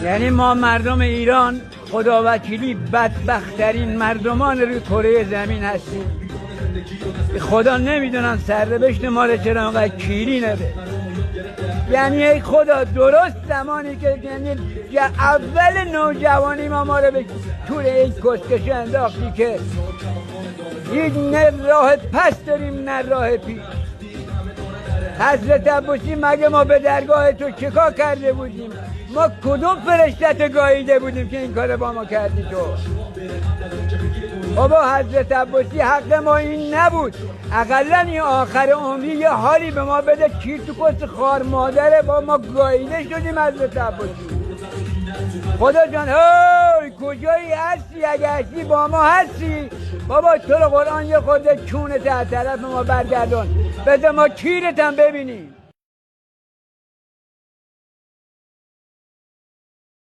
یعنی ما مردم ایران خداوکیلی بدبخت‌ترین مردمان روی کره زمین هستیم. خدا نمیدونم سرنوشت ما رو چرا انقدر کیری نده. یعنی ای خدا درست زمانی که یعنی اول نوجوانی ما رو به طور این کشکش انداختی که هیچ نه راه پس داریم نه راه پیش. حضرت عباسی مگه ما به درگاه تو چیکار کرده بودیم؟ ما کدوم فرشتت گاییده بودیم که این کار با ما کردی تو؟ بابا حضرت عباسی حق ما این نبود، اقلا این آخر عمری یه حالی به ما بده. کیر تو کس خار مادره با ما گاییده شدیم حضرت عباسی. خدا جان هی کجایی هستی؟ اگه هستی با ما هستی بابا تو رو قرآن یه خورده چونه تا طرف ما برگردان بده ما کیرت هم ببینیم.